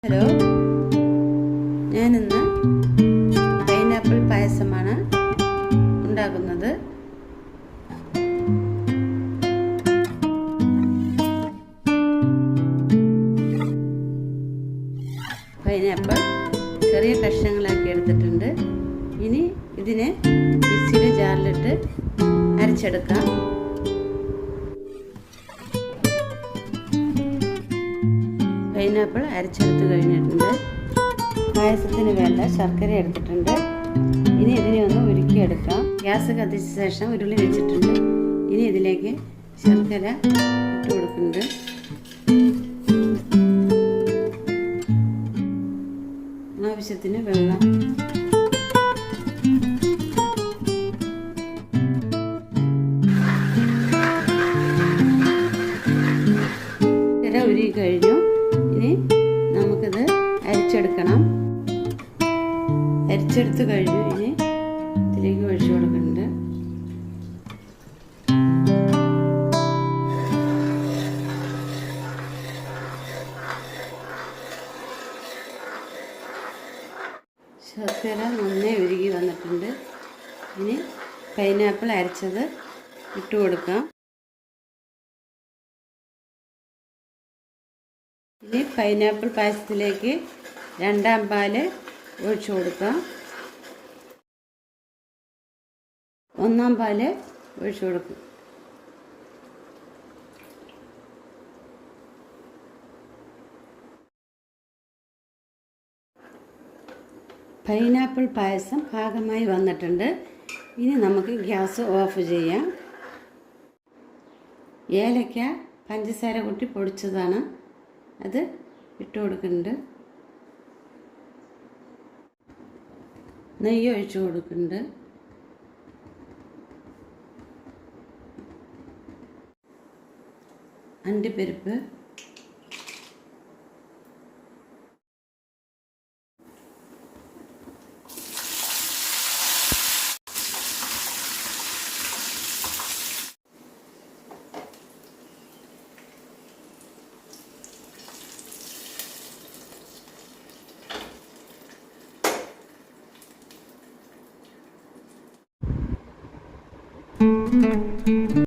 Hello, ഞാനിന്ന് pineapple പായസമാണ് ഉണ്ടാക്കുന്നത്. പൈനാപ്പിൾ ചെറിയ കഷ്ണങ്ങളാക്കി എടുത്തിട്ടുണ്ട്. ഇനി ഇതിനെ മിക്സിയുടെ ജാറിലിട്ട് അരച്ചെടുക്കാം. പൈനാപ്പിൾ അരച്ചെടുത്ത് കഴിഞ്ഞിട്ടുണ്ട്. പായസത്തിന് വേണ്ട ശർക്കര എടുത്തിട്ടുണ്ട്. ഇനി ഇതിനെ ഒന്ന് ഉരുക്കിയെടുക്കാം. ഗ്യാസ് കത്തിച്ച ശേഷം ഉരുളി വെച്ചിട്ടുണ്ട്. ഇനി ഇതിലേക്ക് ശർക്കര ഇട്ട് കൊടുക്കുന്നുണ്ട്. ആവശ്യത്തിന് വെള്ളം, ഉരുകി കഴിഞ്ഞു. ഇനി നമുക്കിത് അരിച്ചെടുക്കണം. അരിച്ചെടുത്ത് കഴിഞ്ഞു. ഇനി ഇതിലേക്ക് ഒഴിച്ചു കൊടുക്കുന്നുണ്ട്. ശർക്കര നന്നായി ഉരുകി വന്നിട്ടുണ്ട്. ഇനി പൈനാപ്പിൾ അരച്ചത് ഇട്ട് കൊടുക്കാം. ഇനി പൈനാപ്പിൾ പായസത്തിലേക്ക് രണ്ടാം പാല് ഒഴിച്ചു കൊടുക്കാം. ഒന്നാം പാല് ഒഴിച്ചു കൊടുക്കും. പൈനാപ്പിൾ പായസം പാകമായി വന്നിട്ടുണ്ട്. ഇനി നമുക്ക് ഗ്യാസ് ഓഫ് ചെയ്യാം. ഏലക്ക പഞ്ചസാര കൂട്ടി പൊടിച്ചതാണ്, അത് ഇട്ട് കൊടുക്കുന്നുണ്ട്. നെയ്യ് ഒഴിച്ചു കൊടുക്കുന്നുണ്ട്. അണ്ടിപ്പരിപ്പ്,